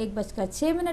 1:06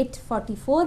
8:44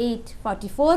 8:44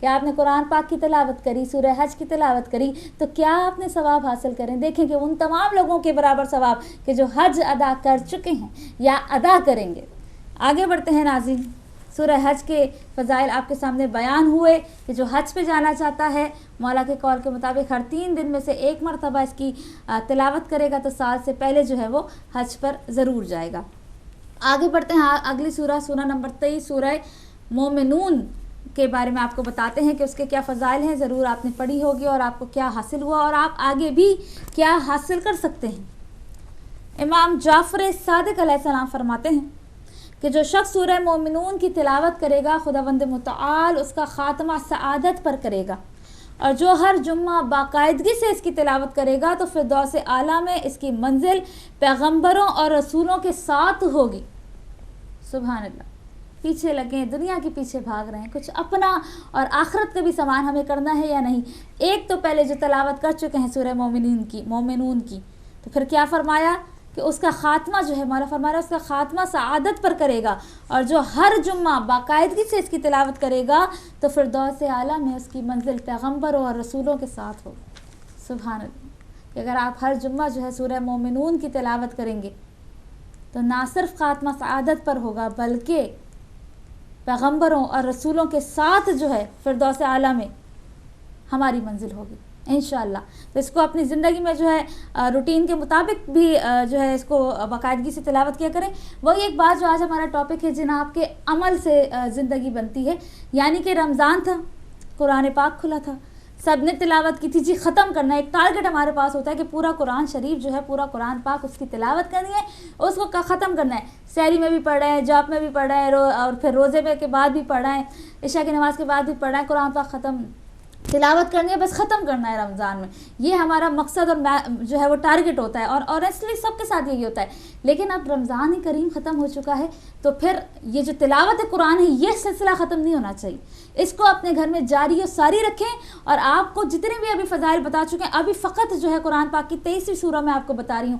کہ آپ نے قرآن پاک کی تلاوت کری, سورہ حج کی تلاوت کری, تو کیا آپ نے ثواب حاصل کریں. دیکھیں کہ ان تمام لوگوں کے برابر ثواب کہ جو حج ادا کر چکے ہیں یا ادا کریں گے. آگے بڑھتے ہیں ناظرین. سورہ حج کے فضائل آپ کے سامنے بیان ہوئے کہ جو حج پہ جانا چاہتا ہے مولا کے قول کے مطابق ہر 3 دن میں سے ایک مرتبہ اس کی تلاوت کرے گا تو سال سے پہلے جو ہے وہ حج پر ضرور جائے گا. آگے بڑھتے ہیں. اگلی سورہ نمبر 23 سورہ مومنون کے بارے میں آپ کو بتاتے ہیں کہ اس کے کیا فضائل ہیں. ضرور آپ نے پڑھی ہوگی اور آپ کو کیا حاصل ہوا اور آپ آگے بھی کیا حاصل کر سکتے ہیں. امام جعفر صادق علیہ السلام فرماتے ہیں کہ جو شخص سورہ مومنون کی تلاوت کرے گا خداوند متعال اس کا خاتمہ سعادت پر کرے گا, اور جو ہر جمعہ باقاعدگی سے اس کی تلاوت کرے گا تو فردوس اعلیٰ میں اس کی منزل پیغمبروں اور رسولوں کے ساتھ ہوگی. سبحان اللہ. پیچھے لگیں, دنیا کے پیچھے بھاگ رہے ہیں, کچھ اپنا اور آخرت کا بھی سامان ہمیں کرنا ہے یا نہیں. ایک تو پہلے جو تلاوت کر چکے ہیں سورہ مومنون کی, تو پھر کیا فرمایا کہ اس کا خاتمہ جو ہے مولا فرما رہا ہے اس کا خاتمہ سعادت پر کرے گا, اور جو ہر جمعہ باقاعدگی سے اس کی تلاوت کرے گا تو فردوس اعلیٰ میں اس کی منزل پیغمبروں اور رسولوں کے ساتھ ہوگی. سبحان اللہ. کہ اگر آپ ہر جمعہ جو ہے سورہ مومنون کی تلاوت کریں گے تو نہ صرف خاتمہ سعادت پر ہوگا بلکہ پیغمبروں اور رسولوں کے ساتھ جو ہے فردوس اعلیٰ میں ہماری منزل ہوگی انشاءاللہ. تو اس کو اپنی زندگی میں جو ہے روٹین کے مطابق بھی جو ہے اس کو باقاعدگی سے تلاوت کیا کریں. وہی ایک بات جو آج ہمارا ٹاپک ہے جناب کے عمل سے زندگی بنتی ہے. یعنی کہ رمضان تھا, قرآن پاک کھلا تھا, سب نے تلاوت کی تھی, جی ختم کرنا ہے. ایک ٹارگٹ ہمارے پاس ہوتا ہے کہ پورا قرآن شریف جو ہے پورا قرآن پاک اس کی تلاوت کرنی ہے, اس کو ختم کرنا ہے. سحری میں بھی پڑھ رہے ہیں, جاب میں بھی پڑھ رہے ہیں, اور پھر روزے میں کے بعد بھی پڑھ رہے ہیں, عشاء کی نماز کے بعد بھی پڑھ رہے ہیں. قرآن پاک ختم تلاوت کرنی ہے, بس ختم کرنا ہے رمضان میں. یہ ہمارا مقصد اور جو ہے وہ ٹارگٹ ہوتا ہے, اور آنیسٹلی سب کے ساتھ یہی ہوتا ہے. لیکن اب رمضان کریم ختم ہو چکا ہے تو پھر یہ جو تلاوت قرآن ہے یہ سلسلہ ختم نہیں ہونا چاہیے. اس کو اپنے گھر میں جاری و ساری رکھیں. اور آپ کو جتنے بھی ابھی فضائل بتا چکے ہیں, ابھی فقط جو ہے قرآن پاک کی 23ویں سورہ میں آپ کو بتا رہی ہوں.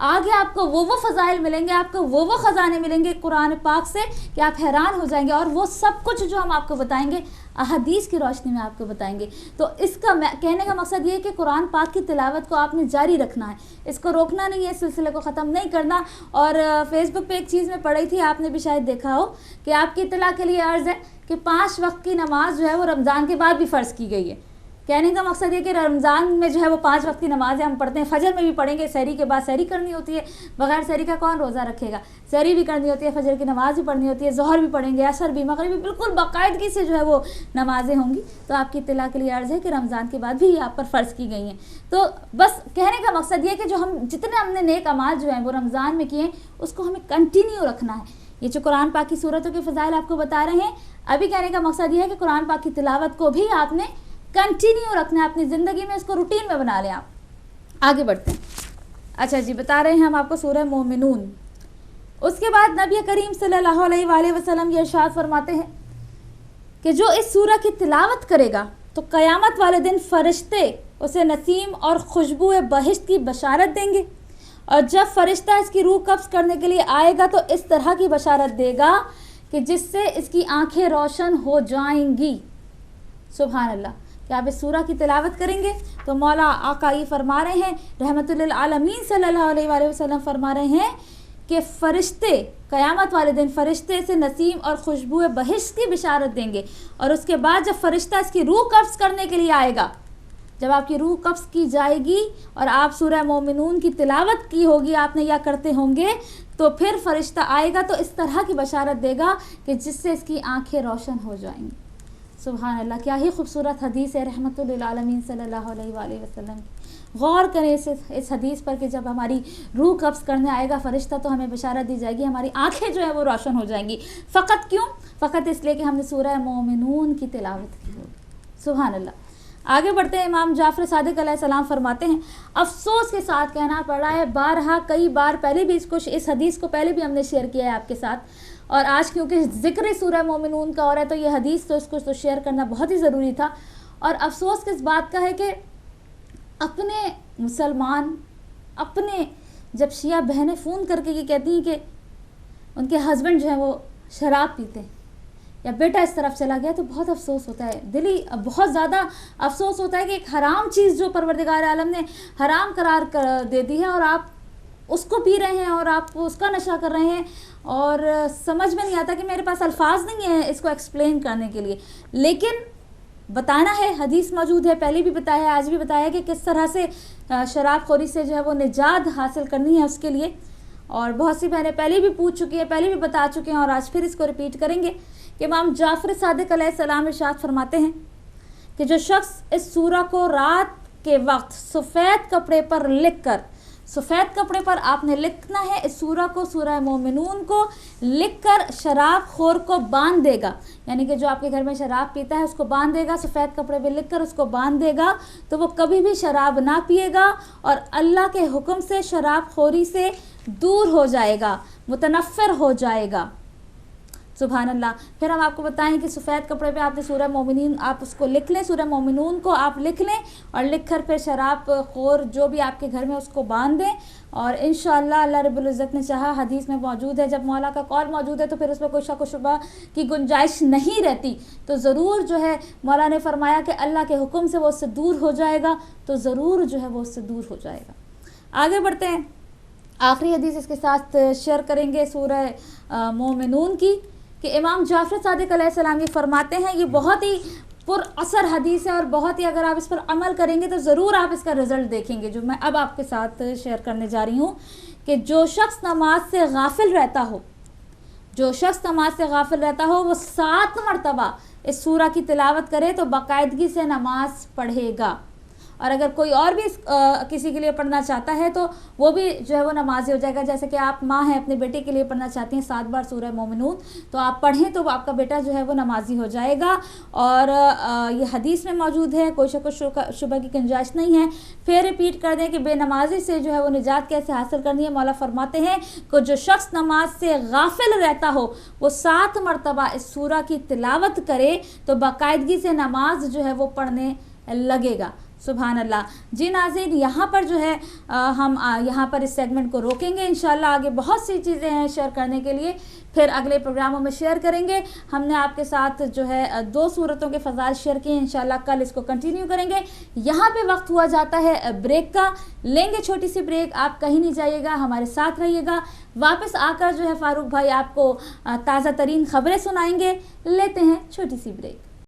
آگے آپ کو وہ فضائل ملیں گے, آپ کو وہ خزانے ملیں گے قرآن پاک سے کہ آپ حیران ہو جائیں گے. اور وہ سب کچھ جو ہم آپ کو بتائیں گے احادیث کی روشنی میں آپ کو بتائیں گے. تو اس کا کہنے کا مقصد یہ ہے کہ قرآن پاک کی تلاوت کو آپ نے جاری رکھنا ہے, اس کو روکنا نہیں ہے, اس سلسلے کو ختم نہیں کرنا. اور فیس بک پہ ایک چیز میں پڑھی تھی, آپ نے بھی شاید دیکھا ہو, کہ آپ کی اطلاع کے لیے عرض ہے کہ 5 وقت کی نماز جو ہے وہ رمضان کے بعد بھی فرض کی گئی ہے. کہنے کا مقصد یہ کہ رمضان میں جو ہے وہ 5 وقت کی نمازیں ہم پڑھتے ہیں. فجر میں بھی پڑھیں گے, سحری کے بعد سحری کرنی ہوتی ہے, بغیر سحری کا کون روزہ رکھے گا. سحری بھی کرنی ہوتی ہے, فجر کی نماز بھی پڑھنی ہوتی ہے, ظہر بھی پڑھیں گے, عصر بھی, مغرب بھی, بالکل باقاعدگی سے جو ہے وہ نمازیں ہوں گی. تو آپ کی اطلاع کے لیے عرض ہے کہ رمضان کے بعد بھی آپ پر فرض کی گئی ہیں. تو بس کہنے کا مقصد یہ کہ جو ہم نے نیک اعمال جو ہیں وہ رمضان میں کیے ہیں اس کو ہمیں کنٹینیو رکھنا ہے. یہ جو قرآن پاک کی صورتوں کے فضائل آپ کو بتا رہے ہیں, ابھی کہنے کا مقصد یہ ہے کہ قرآن پاک کی تلاوت کو بھی آپ نے کنٹینیو رکھنا ہے اپنی زندگی میں, اس کو روٹین میں بنا لیں آپ. آگے بڑھتے ہیں. اچھا جی, بتا رہے ہیں ہم آپ کو سورہ مومنون. اس کے بعد نبی کریم صلی اللہ علیہ وآلہ وسلم یہ ارشاد فرماتے ہیں کہ جو اس سورہ کی تلاوت کرے گا تو قیامت والے دن فرشتے اسے نسیم اور خوشبو بہشت کی بشارت دیں گے, اور جب فرشتہ اس کی روح قبض کرنے کے لیے آئے گا تو اس طرح کی بشارت دے گا کہ جس سے اس کی آنکھیں روشن ہو جائیں گی. سبحان اللہ. کہ آپ اس سورہ کی تلاوت کریں گے تو مولا آقا یہ فرما رہے ہیں رحمت للعالمین صلی اللہ علیہ وآلہ وسلم فرما رہے ہیں کہ فرشتے قیامت والے دن فرشتے سے نسیم اور خوشبو بہشت کی بشارت دیں گے, اور اس کے بعد جب فرشتہ اس کی روح قبض کرنے کے لیے آئے گا, جب آپ کی روح قبض کی جائے گی اور آپ سورہ مومنون کی تلاوت کی ہوگی آپ نے یا کرتے ہوں گے, تو پھر فرشتہ آئے گا تو اس طرح کی بشارت دے گا کہ جس سے اس کی آنکھیں روشن ہو جائیں گی. سبحان اللہ. کیا ہی خوبصورت حدیث ہے رحمت للعالمین صلی اللہ علیہ وآلہ وسلم. غور کریں اس حدیث پر کہ جب ہماری روح قبض کرنے آئے گا فرشتہ تو ہمیں بشارت دی جائے گی, ہماری آنکھیں جو ہے وہ روشن ہو جائیں گی. فقط کیوں؟ فقط اس لیے کہ ہم نے سورہ مومنون کی تلاوت کی ہوگی. سبحان اللہ. آگے بڑھتے ہیں. امام جعفر صادق علیہ السلام فرماتے ہیں, افسوس کے ساتھ کہنا پڑا ہے, بارہا کئی بار پہلے بھی اس حدیث کو پہلے بھی ہم نے شیئر کیا ہے آپ کے ساتھ, اور آج کیونکہ ذکر سورہ مومنون کا ہو رہا ہے تو یہ حدیث تو اس کو تو شیئر کرنا بہت ہی ضروری تھا. اور افسوس کس بات کا ہے کہ اپنے مسلمان اپنے جب شیعہ بہنیں فون کر کے یہ کہتی ہیں کہ ان کے ہسبینڈ جو ہیں وہ شراب پیتے ہیں, یا بیٹا اس طرف چلا گیا تو بہت افسوس ہوتا ہے، دلی بہت زیادہ افسوس ہوتا ہے کہ ایک حرام چیز جو پروردگار عالم نے حرام قرار دے دی ہے اور آپ اس کو پی رہے ہیں اور آپ اس کا نشہ کر رہے ہیں، اور سمجھ میں نہیں آتا کہ میرے پاس الفاظ نہیں ہیں اس کو ایکسپلین کرنے کے لیے، لیکن بتانا ہے، حدیث موجود ہے، پہلے بھی بتایا ہے، آج بھی بتایا کہ کس طرح سے شراب خوری سے جو ہے وہ نجات حاصل کرنی ہے اس کے لیے. اور بہت سی بہنیں پہلے بھی پوچھ چکی ہیں، پہلے بھی بتا چکے ہیں، اور آج پھر اس کو ریپیٹ کریں گے کہ امام جعفر صادق علیہ السلام ارشاد فرماتے ہیں کہ جو شخص اس سورہ کو رات کے وقت سفید کپڑے پر لکھ کر، سفید کپڑے پر آپ نے لکھنا ہے اس سورہ کو، سورہ مومنون کو لکھ کر شراب خور کو باندھ دے گا، یعنی کہ جو آپ کے گھر میں شراب پیتا ہے اس کو باندھ دے گا، سفید کپڑے پہ لکھ کر اس کو باندھ دے گا، تو وہ کبھی بھی شراب نہ پیے گا اور اللہ کے حکم سے شراب خوری سے دور ہو جائے گا، متنفر ہو جائے گا. سبحان اللہ. پھر ہم آپ کو بتائیں کہ سفید کپڑے پہ آپ نے سورہ مومنین آپ اس کو لکھ لیں، سورہ مومنون کو آپ لکھ لیں اور لکھ کر پھر شراب خور جو بھی آپ کے گھر میں اس کو باندھ دیں، اور انشاءاللہ اللہ رب العزت نے چاہا، حدیث میں موجود ہے جب مولا کا قول موجود ہے تو پھر اس میں کوئی شک و شبہ کی گنجائش نہیں رہتی، تو ضرور جو ہے مولا نے فرمایا کہ اللہ کے حکم سے وہ اس سے دور ہو جائے گا، تو ضرور جو ہے وہ اس سے دور ہو جائے گا. آگے بڑھتے ہیں، آخری حدیث اس کے ساتھ شیئر کریں گے سورہ مومنون کی، کہ امام جعفر صادق علیہ السلام یہ فرماتے ہیں، یہ بہت ہی پر اثر حدیث ہے اور بہت ہی اگر آپ اس پر عمل کریں گے تو ضرور آپ اس کا رزلٹ دیکھیں گے، جو میں اب آپ کے ساتھ شیئر کرنے جا رہی ہوں، کہ جو شخص نماز سے غافل رہتا ہو، جو شخص نماز سے غافل رہتا ہو وہ 7 مرتبہ اس سورہ کی تلاوت کرے تو باقاعدگی سے نماز پڑھے گا، اور اگر کوئی اور بھی کسی کے لیے پڑھنا چاہتا ہے تو وہ بھی جو ہے وہ نمازی ہو جائے گا. جیسے کہ آپ ماں ہیں، اپنے بیٹے کے لیے پڑھنا چاہتی ہیں 7 بار سورہ مومنون، تو آپ پڑھیں تو آپ کا بیٹا جو ہے وہ نمازی ہو جائے گا، اور یہ حدیث میں موجود ہے، کوئی شک و شبہ کی گنجائش نہیں ہے. پھر ریپیٹ کر دیں کہ بے نمازی سے جو ہے وہ نجات کیسے حاصل کرنی ہے. مولا فرماتے ہیں کہ جو شخص نماز سے غافل رہتا ہو وہ 7 مرتبہ اس سورہ کی تلاوت کرے تو باقاعدگی سے نماز جو ہے وہ پڑھنے لگے گا. سبحان اللہ. جی ناظرین، یہاں پر جو ہے ہم یہاں پر اس سیگمنٹ کو روکیں گے، انشاءاللہ آگے بہت سی چیزیں ہیں شیئر کرنے کے لیے، پھر اگلے پروگراموں میں شیئر کریں گے. ہم نے آپ کے ساتھ جو ہے 2 صورتوں کے فضائل شیئر کیے ہیں، انشاءاللہ کل اس کو کنٹینیو کریں گے. یہاں پہ وقت ہوا جاتا ہے بریک کا، لیں گے چھوٹی سی بریک. آپ کہیں نہیں جائیے گا، ہمارے ساتھ رہیے گا. واپس آ کر جو ہے فاروق بھائی آپ کو تازہ ترین خبریں سنائیں گے. لیتے ہیں چھوٹی سی بریک.